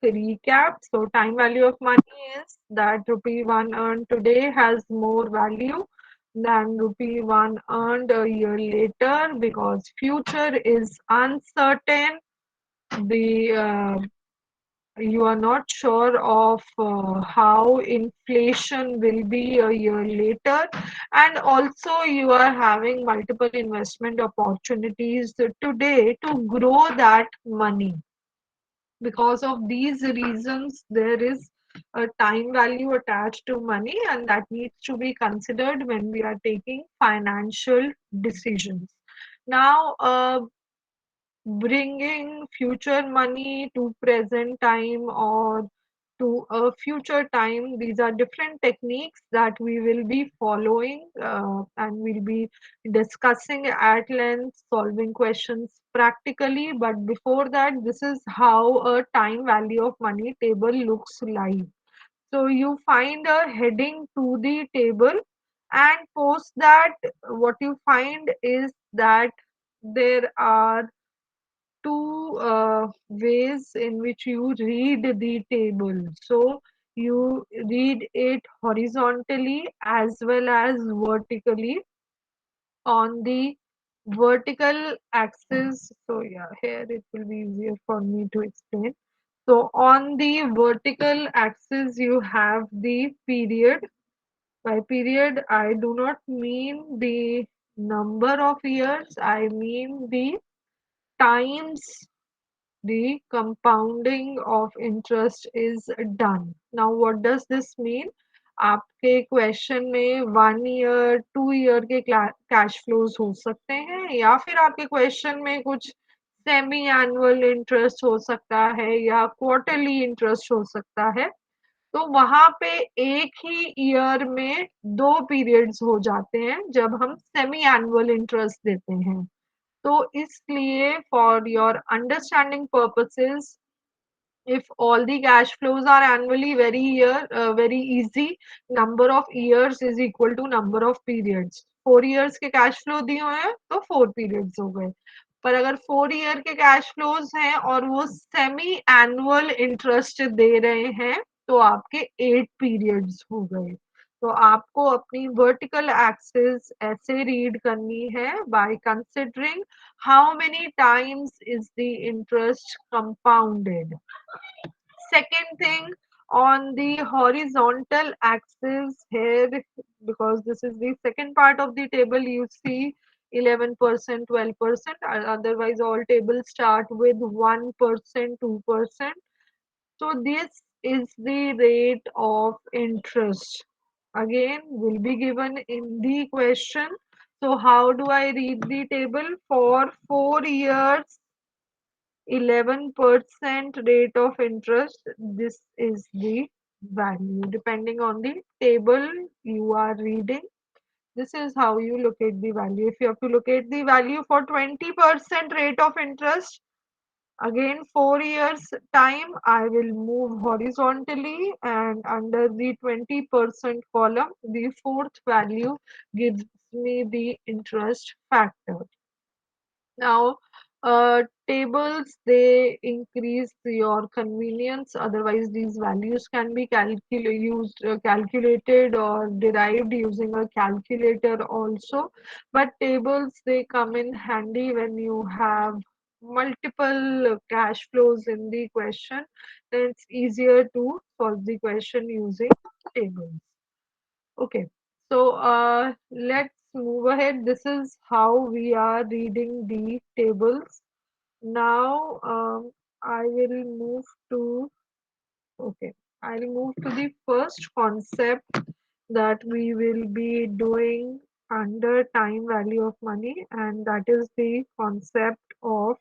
recap. So, time value of money is that rupee 1 earned today has more value than rupee 1 earned a year later because future is uncertain. The You are not sure of how inflation will be a year later, and also you are having multiple investment opportunities today to grow that money. Because of these reasons, there is a time value attached to money, and that needs to be considered when we are taking financial decisions. Now, bringing future money to present time or to a future time, these are different techniques that we will be following, and we'll be discussing at length, solving questions practically. But before that, this is how a time value of money table looks like. So you find a heading to the table, and post that, what you find is that there are two ways in which you read the table. So you read it horizontally as well as vertically. On the vertical axis, so yeah, here it will be easier for me to explain. So on the vertical axis, you have the period. By period, I do not mean the number of years, I mean the times the compounding of interest is done. Now, what does this mean? आपके question में 1 year 2 year के cash flows हो सकते हैं, या फिर आपके question में कुछ सेमी एनुअल इंटरेस्ट हो सकता है या क्वार्टरली इंटरेस्ट हो सकता है। तो वहां पे एक ही ईयर में दो पीरियड्स हो जाते हैं जब हम सेमी एनुअल इंटरेस्ट देते हैं। तो इसलिए for your understanding purposes, if all the cash flows are annually, very easy, number of years is equal to number of periods. 4 years के कैश फ्लो दिए हुए हैं तो 4 periods हो गए। पर अगर 4 ईयर के कैश फ्लोज हैं और वो सेमी एनुअल इंटरेस्ट दे रहे हैं तो आपके 8 periods हो गए। तो आपको अपनी वर्टिकल एक्सिस ऐसे रीड करनी है, by considering how many times is the interest compounded. Second thing, on the horizontal axis here, because this is the second part of the table, you see 11%, 12%. Otherwise, all tables start with 1%, 2%. So this is the rate of interest. Again, will be given in the question. So how do I read the table? For 4 years, 11% rate of interest, this is the value. Depending on the table you are reading, this is how you locate the value. If you have to locate the value for 20% rate of interest, again 4 years time, I will move horizontally, and under the 20% column, the fourth value gives me the interest factor. Now, tables, they increase your convenience. Otherwise, these values can be calculated or derived using a calculator also. But tables, they come in handy when you have multiple cash flows in the question. Then it's easier to solve the question using tables. Okay, so let's move ahead. This is how we are reading the tables. Now I will move to, okay, I'll move to the first concept that we will be doing under time value of money, and that is the concept of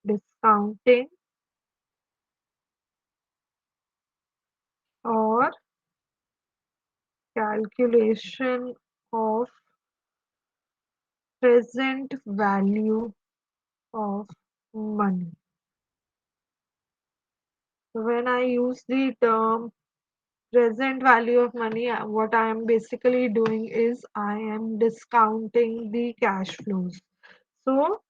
discounting or calculation of present value of money. So when I use the term present value of money, what I am basically doing is I am discounting the cash flows. So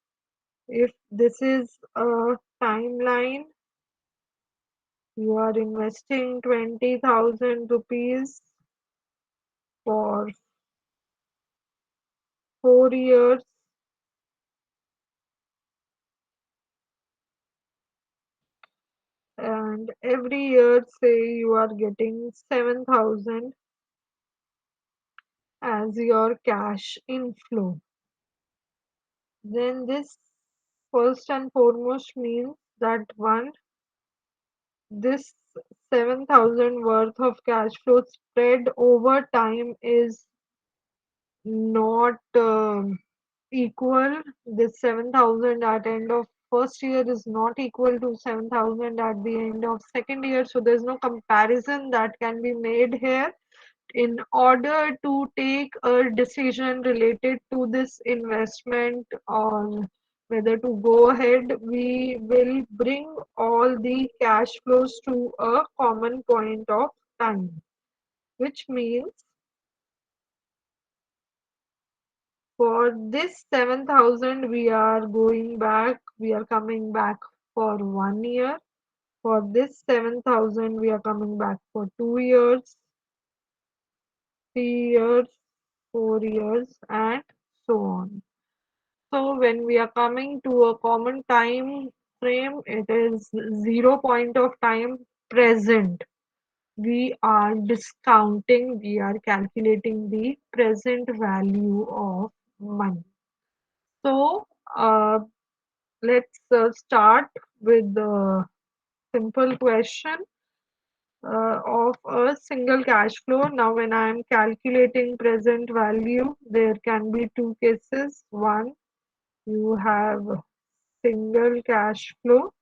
if this is a timeline You are investing 20,000 rupees for 4 years, and every year, say you are getting 7,000 as your cash inflow. Then this first and foremost means that one, this 7,000 worth of cash flow spread over time is not equal. This 7,000 at end of first year is not equal to 7,000 at the end of second year. So there's no comparison that can be made here. In order to take a decision related to this investment or whether to go ahead, we will bring all the cash flows to a common point of time, which means for this 7,000 we are coming back for 1 year. For this 7,000 we are coming back for 2 years, 3 years, 4 years, and so on. So when we are coming to a common time frame, it is 0 point of time present. We are discounting, we are calculating the present value of money. So let's start with the simple question of a single cash flow. Now, when I am calculating present value, there can be two cases. One, you have single cash flow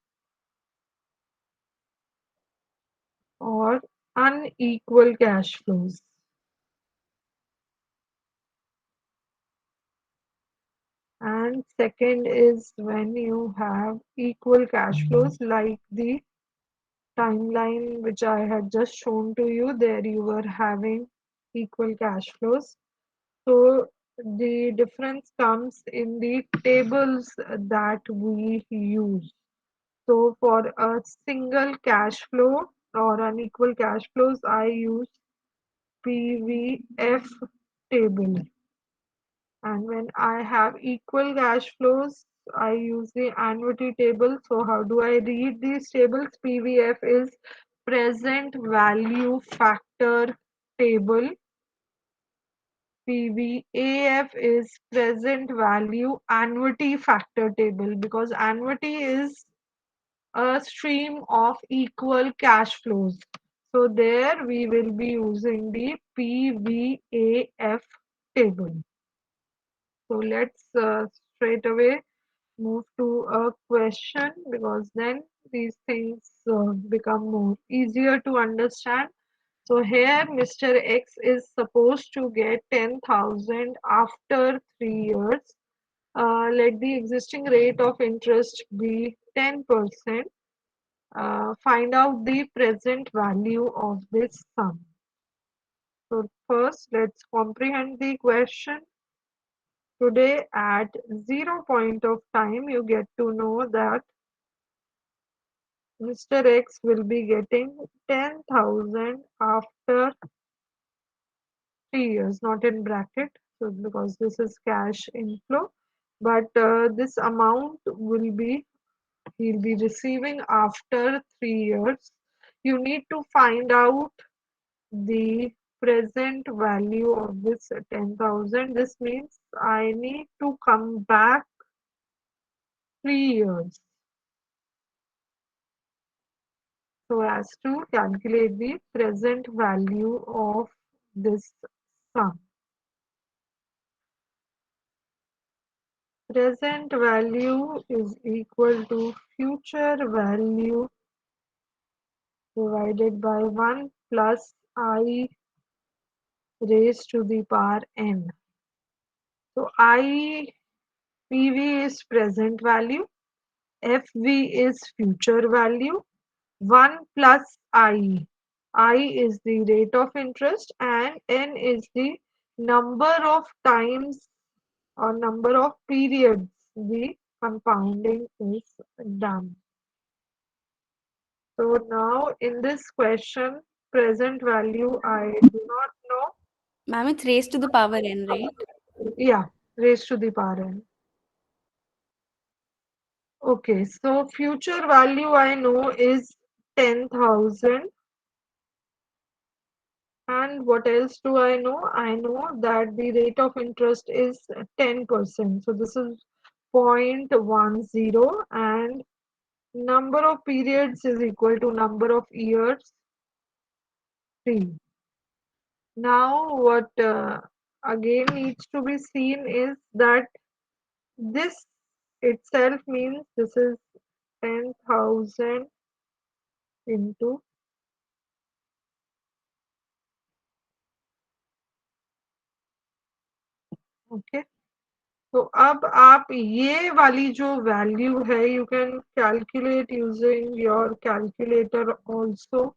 or unequal cash flows. And second is when you have equal cash flows, like the timeline which I had just shown to you. There you were having equal cash flows. So the difference comes in the tables that we use. So for a single cash flow or unequal cash flows, I use PVF table. And when I have equal cash flows, I use the annuity table. So how do I read these tables? PVF is present value factor table. PVAF is present value annuity factor table, because annuity is a stream of equal cash flows. So there we will be using the PVAF table. So let's straight away move to a question, because then these things become more easier to understand. So here Mr. X is supposed to get 10,000 after 3 years. Let the existing rate of interest be 10%. Find out the present value of this sum. So first, let's comprehend the question. Today at 0 point of time, you get to know that Mr. X will be getting 10,000 after 3 years, not in bracket, so because this is cash inflow, but this amount will be he'll be receiving after 3 years. You need to find out the present value of this 10,000. This means I need to come back 3 years so as to calculate the present value of this sum. Present value is equal to future value divided by 1 plus I raised to the power n. So PV is present value, FV is future value, 1 plus I. I is the rate of interest and n is the number of times or number of periods the compounding is done. So now in this question, present value I do not know. Ma'am, it's raised to the power n, right? Yeah, raised to the power n. Okay, so future value I know is 10,000. And what else do I know? I know that the rate of interest is 10%. So this is 0.10 and number of periods is equal to number of years 3. Now what again needs to be seen is that this itself means this is 10,000 into, okay. तो अब आप ये वाली जो value है you can calculate using your calculator also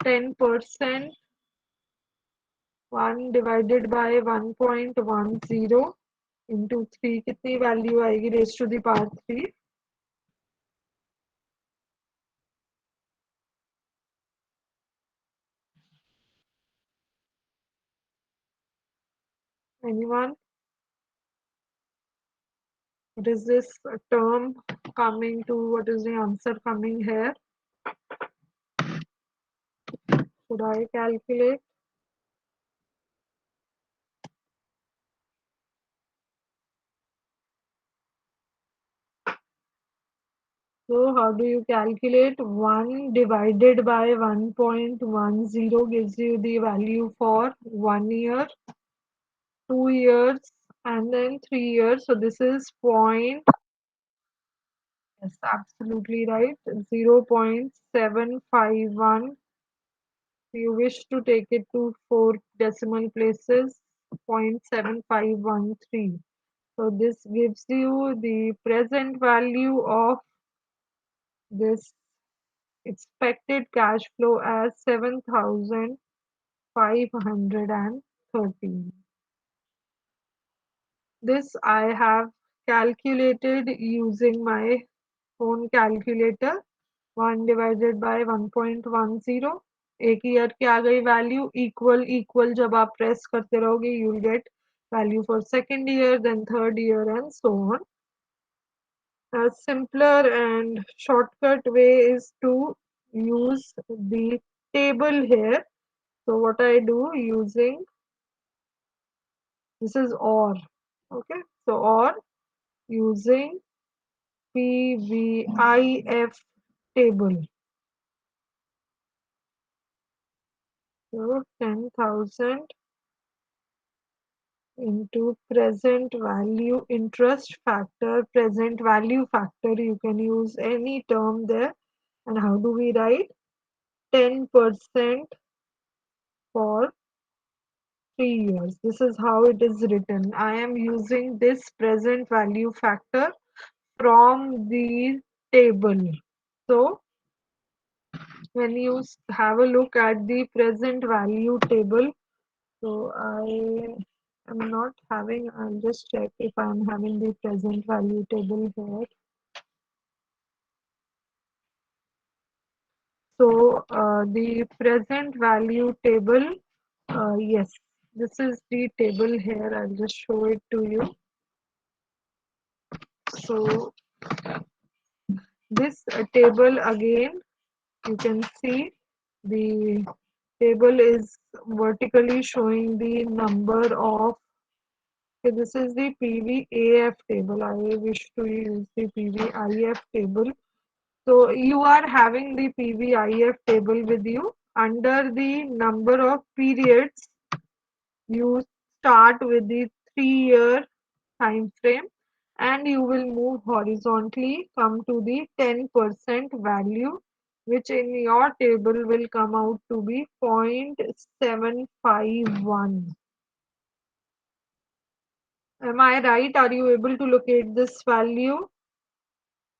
10% 1 divided by 1.10 into 3 कितनी value आएगी raise to the power 3 anyone what is this term coming to what is the answer coming here should I calculate so how do you calculate 1 divided by 1.10 gives you the value for 1 year 2 years and then 3 years so this is point yes absolutely right 0.751 you wish to take it to 4 decimal places 0.7513 so this gives you the present value of this expected cash flow as 7,513. This I have calculated using my phone calculator 1 divided by 1.10 एक year की आ गई value equal equal जब आप press करते रहोगे you will get value for second year then third year and so on a simpler and shortcut way is to use the table here. So what I do using this is OR. Okay. So OR using PVIF table. So 10,000 into present value interest factor, present value factor. You can use any term there. And how do we write? 10% for 3 years. This is how it is written. I am using this present value factor from the table. So when you have a look at the present value table, so I am not having, I'll just check if I'm having the present value table here. So the present value table, yes, this is the table here. I'll just show it to you. So this table again, you can see the table is vertically showing the number of, okay, this is the PVAF table. I wish to use the PVIF table. So you are having the PVIF table with you. Under the number of periods, you start with the 3 year time frame and you will move horizontally come to the 10% value which in your table will come out to be 0.751. Am I right? Are you able to locate this value?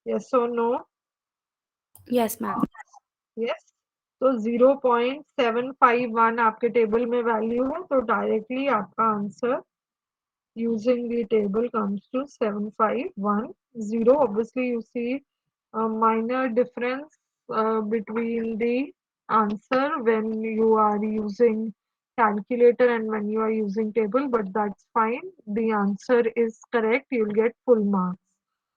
Yes or no? Yes, ma'am. Yes. तो 0.751 आपके table में value है तो directly आपका answer using the table comes to 7510. Obviously, you see a minor difference between the answer when you are using calculator and when you are using table, but that's fine. The answer is correct. You'll get full marks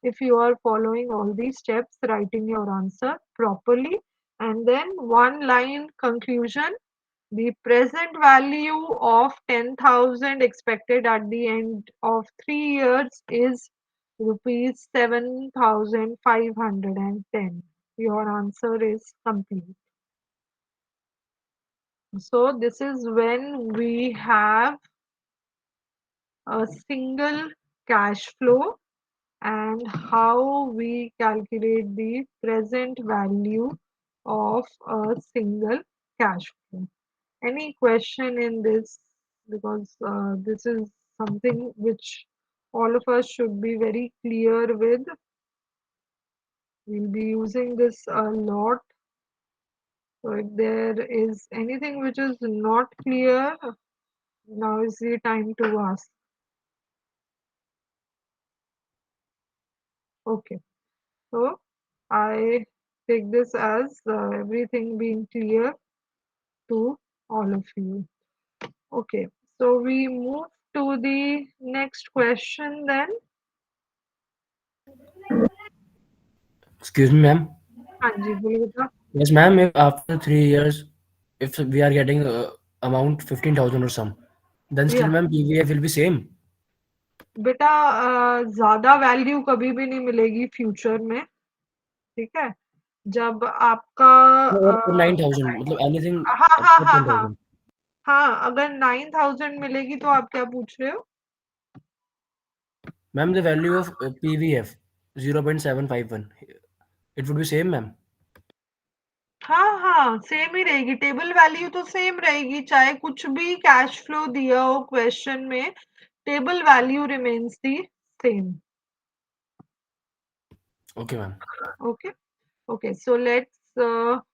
if you are following all these steps, writing your answer properly, and then one line conclusion. The present value of 10,000 expected at the end of 3 years is rupees 7,510. Your answer is complete. So this is when we have a single cash flow and how we calculate the present value of a single cash flow. Any question in this? Because this is something which all of us should be very clear with. We'll be using this a lot. So if there is anything which is not clear, now is the time to ask. Okay, so I take this as everything being clear to all of you. Okay, so we move to the next question then. Excuse me, ma'am. हाँ जी बोलिए बेटा. Yes, ma'am. If after 3 years, if we are getting amount 15,000 or some, then still, Yeah. ma'am, PVF will be same. बेटा ज़्यादा value कभी भी नहीं मिलेगी future में, ठीक है? जब आपका Or 9,000, मतलब anything हाँ, हाँ, after हाँ, हाँ. 10,000. हाँ, अगर 9,000 मिलेगी तो आप क्या पूछ रहे हो? Ma'am, the value of PVF 0.751. It would be same, ma'am. हाँ, हाँ, सेम ही रहेगी. टेबल वैल्यू तो सेम रहेगी, चाहे कुछ भी कैश फ्लो दिया हो क्वेश्चन में, table value remains the same. Okay, ma'am. Okay. Okay, so let's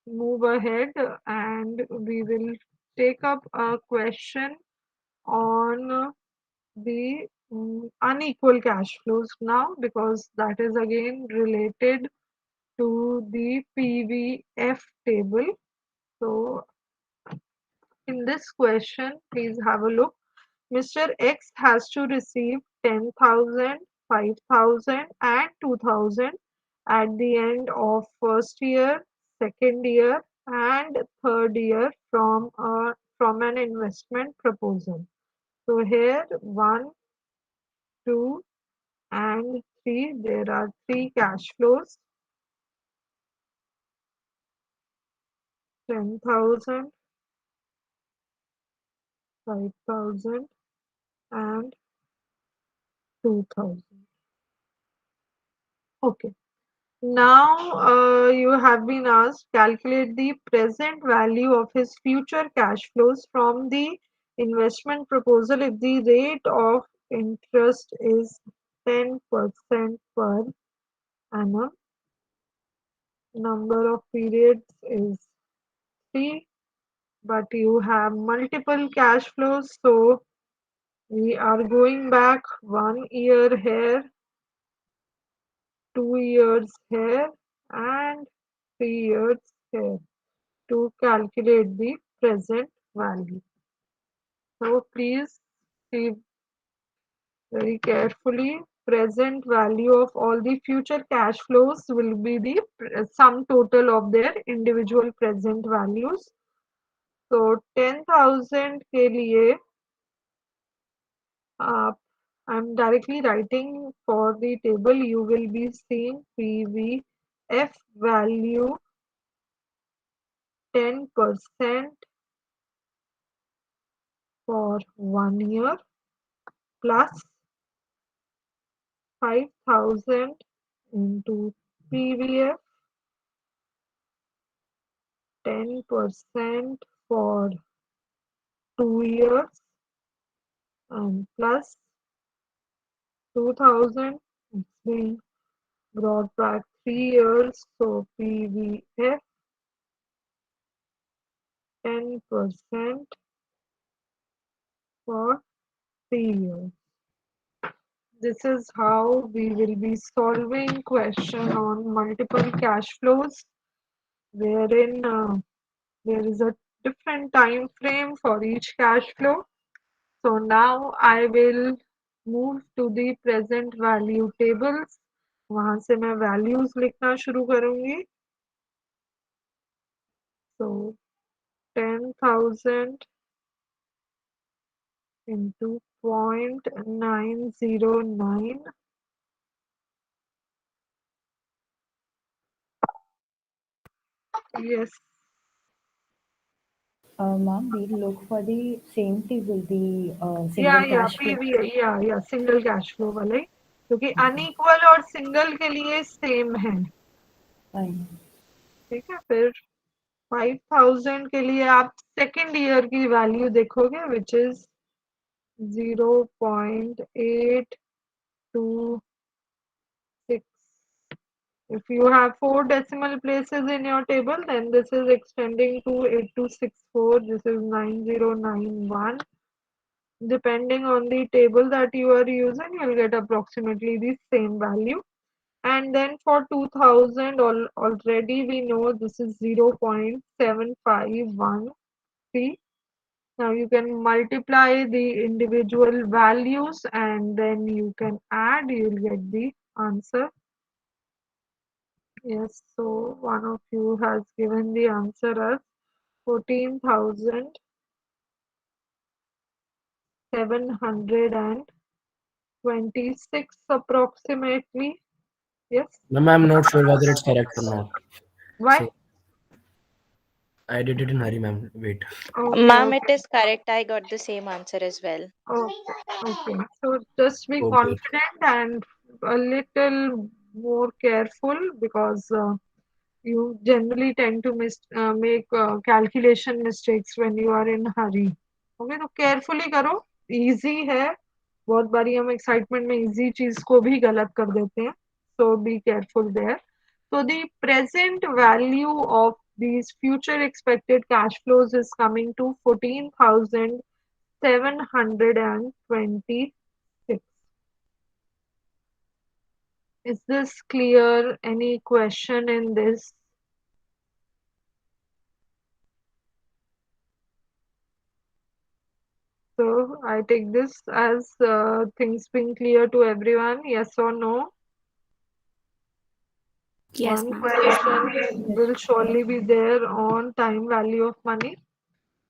move ahead and we will take up a question on the unequal cash flows now, because that is again related to the PVF table. So in this question, please have a look. Mr. X has to receive 10,000, 5,000, and 2,000 at the end of first year, second year, and third year from an investment proposal. So here 1, 2, and 3. There are 3 cash flows: 10,000, 5,000, and 2,000. Okay. Now you have been asked calculate the present value of his future cash flows from the investment proposal if the rate of interest is 10% per annum, number of periods is 3, but you have multiple cash flows, so we are going back 1 year here, 2 years here, and 3 years here to calculate the present value. So please see very carefully. Present value of all the future cash flows will be the sum total of their individual present values. So 10,000 के लिए आप I'm directly writing for the table. You will be seeing PVF value 10% for 1 year plus 5,000 into PVF, 10% for 2 years, and plus 2,000. It's being brought back 3 years, so PVF 10% for 3 years. This is how we will be solving question on multiple cash flows. wherein there is a different time frame for each cash flow. So now I will move to the present value tables. वहाँ से मैं values लिखना शुरू करूँगी. So 10,000 into 0.909. Yes. Ma'am, we look for the same table, the single Yeah, cash flow. PV, yeah, single cash flow वाला ही, क्योंकि unequal और single के लिए same है. Fine. ठीक है, फिर 5,000 के लिए आप सेकेंड ईयर की वैल्यू देखोगे, which is 0.826. If you have 4 decimal places in your table, then this is extending to 8264. This is 9091. Depending on the table that you are using, you'll get approximately the same value. And then for 2000, already we know this is 0.7513. Now you can multiply the individual values and then you can add, you'll get the answer. Yes, so one of you has given the answer as 14,726 approximately. Yes. Ma'am, I'm not sure whether it's correct or not. Why? So I did it in hurry, ma'am. Wait. Okay, Ma'am, it okay, is correct. I got the same answer as well. okay, okay. So just be Okay. confident and a little more careful because you generally tend to make calculation mistakes when you are in hurry. Okay, तो carefully करो. Easy है. बहुत बारी हम excitement में easy चीज को भी गलत कर देते हैं. So be careful there. So the present value of these future expected cash flows is coming to 14,726. Is this clear? Any question in this? So I take this as things being clear to everyone. Yes or no? Yes, One ma'am. question will surely be there on time value of money.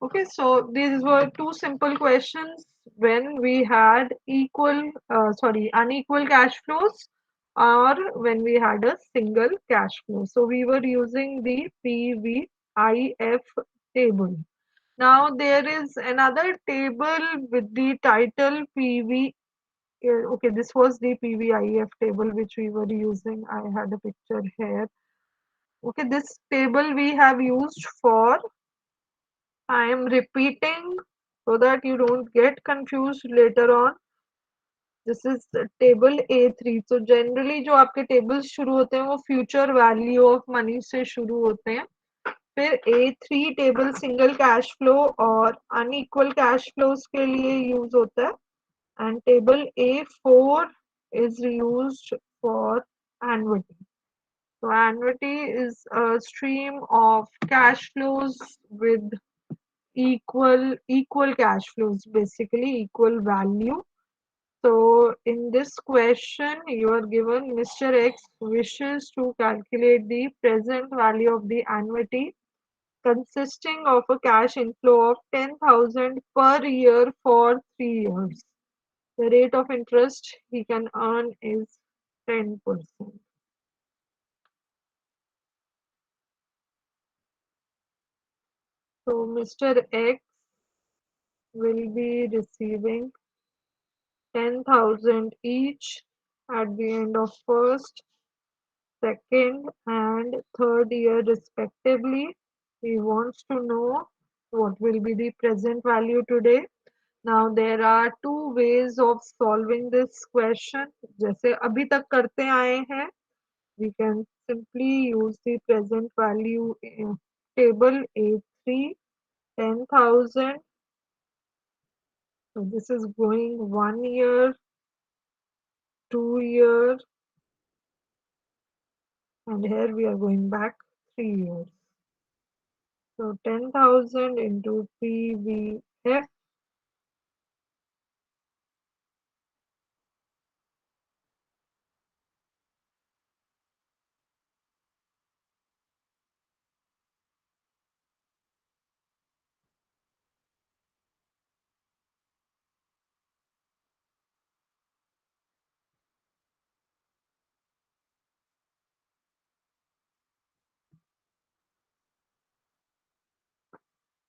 Okay, so these were two simple questions when we had unequal cash flows or when we had a single cash flow. So we were using the PVIF table. Now there is another table with the title PV. Okay, this was the PVIF table which we were using. I had a picture here. Okay, this table we have used for, I am repeating so that you don't get confused later on. This is table A3. So generally जो आपके tables शुरू होते हैं वो future value of money से शुरू होते हैं. फिर A3 table single cash flow और unequal cash flows के लिए use होता है. And table A4 is used for annuity. So annuity is a stream of cash flows with equal cash flows, basically equal value. So in this question you are given Mr. X wishes to calculate the present value of the annuity consisting of a cash inflow of 10,000 per year for 3 years. The rate of interest he can earn is 10%. So Mr. X will be receiving 10,000 each at the end of first, second and third year respectively. He wants to know what will be the present value today. Now there are two ways of solving this question. जैसे अभी तक करते आए हैं, we can simply use the present value table A3, 10,000. So this is going 1 year, 2 year, and here we are going back 3 years. So 10,000 into PVF.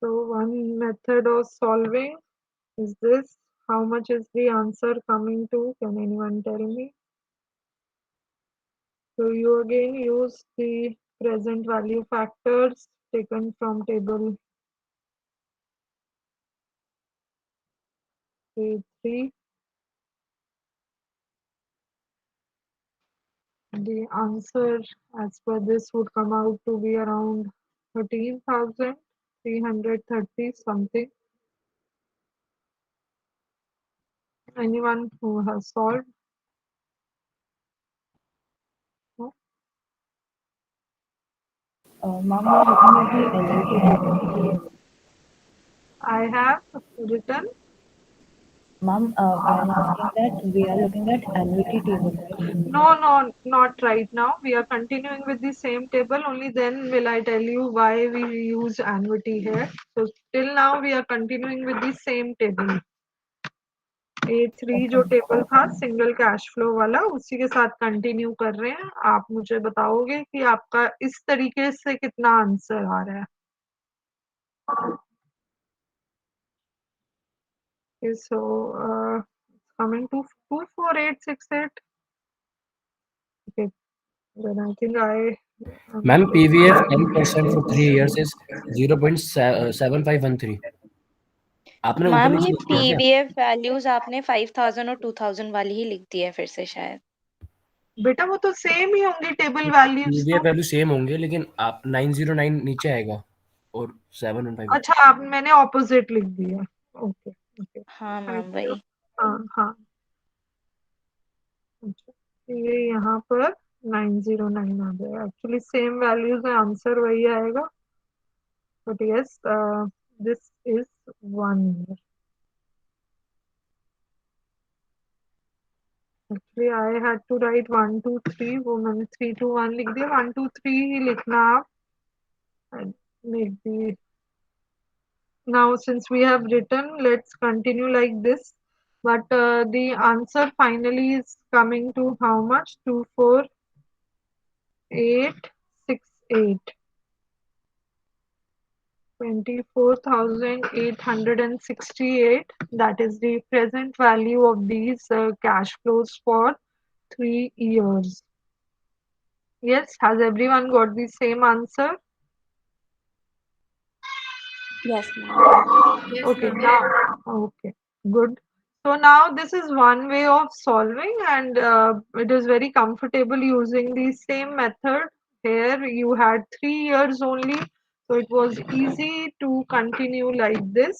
So one method of solving is this. How much is the answer coming to? Can anyone tell me? So you again use the present value factors taken from table A3. The answer as per this would come out to be around 13,330 something. Anyone who has solved? No? Ma'am, we're looking at the annuity table. I have written. Ma'am, I'm asking that we are looking at annuity table, right? No, not right now. We are continuing with the same table. Only then will I tell you why we use annuity here. So till now we are continuing with the same table. A3 जो table था single cash flow वाला उसी के साथ continue कर रहे हैं. आप मुझे बताओगे कि आपका इस तरीके से कितना आंसर आ रहा है. Okay, so coming to 24868. Okay, then I think Ma'am, PVF 10% for 3 years is 0.7513. आपने ऊपर मैम नीचे ये लिख दिया क्या? पीवीएफ वैल्यूज आपने 5000 और 2000 वाली ही लिख दी है फिर से शायद. बेटा वो तो सेम ही होंगी टेबल वैल्यूज PVF तो. वैल्यू सेम होंगे लेकिन आप 909 नीचे आएगा और 715. अच्छा आप मैंने ऑपोजिट लिख दिया. ओके ओके हाँ थैंक मैम यू. वही. हाँ हाँ अच्छा ये यहाँ पर 909 आ गया. एक्चुअली सेम वैल्यूज है आंसर वही आएगा. But yes this is 1 year. Actually I had to write 1 2 3. वो मैंने 3 2 1 लिख दिया. 1 2 3 ही लिखना आप. Make the. Now since we have written, let's continue like this. But the answer finally is coming to how much? 24868. 24,868. That is the present value of these cash flows for 3 years. Yes, has everyone got the same answer? Yes, ma'am. Yes, Okay, ma'am. now, okay, good. So now this is one way of solving, and it is very comfortable using the same method. Here you had 3 years only, so it was easy to continue like this.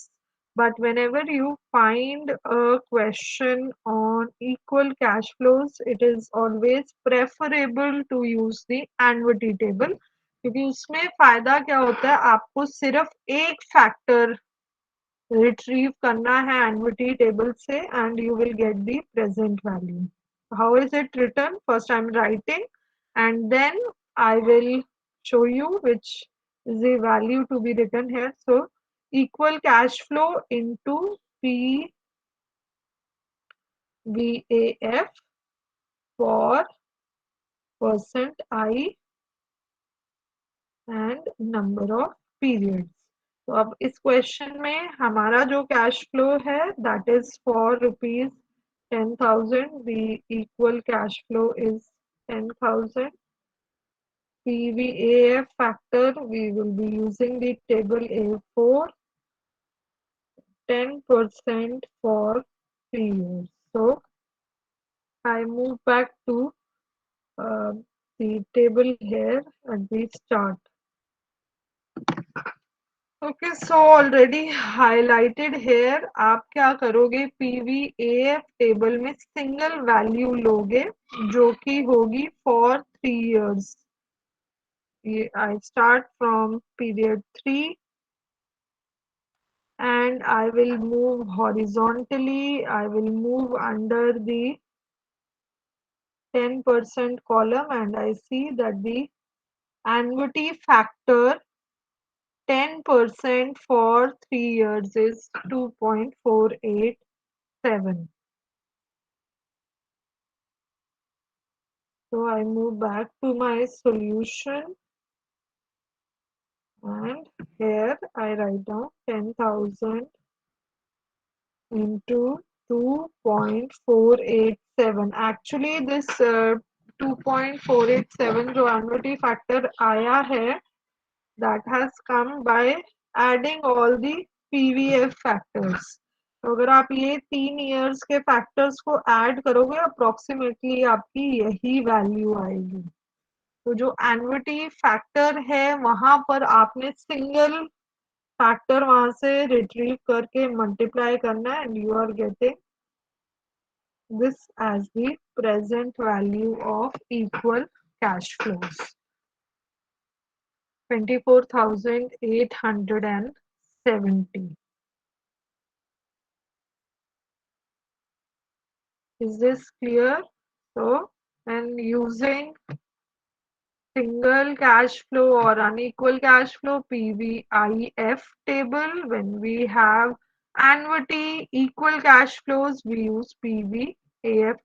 But whenever you find a question on equal cash flows, it is always preferable to use the annuity table. क्योंकि उसमें फायदा क्या होता है, आपको सिर्फ एक factor retrieve करना है annuity table से and you will get the present value. How is it written? First I'm writing and then I will show you which is the value to be written here. So equal cash flow into PVAF for percent I and number of periods. तो अब इस question में हमारा जो cash flow है that is for rupees 10,000. The equal cash flow is 10,000. PVAF factor we will be using the table A4. 10% for 3 years. So I move back to the table here at the start. Okay, so already highlighted here. आप क्या करोगे? PVAF table में single value लोगे जो कि होगी for 3 years. I start from period 3 and I will move horizontally. I will move under the 10% column, and I see that the annuity factor 10% for 3 years is 2.487. So I move back to my solution, and here I write down 10,000 into 2.487. Actually this 2.487 जो annuity factor आया है, that has come by adding all the PVF factors. तो अगर आप ये 3 years के factors को add करोगे, approximately आपकी यही value आएगी. तो जो annuity factor है वहां पर आपने single factor वहां से retrieve करके multiply करना है, and you are getting this as the present value of equal cash flows. 24,870. Is this clear? So, and using single cash flow or unequal cash flow PVIF table, when we have annuity equal cash flows, we use PVAF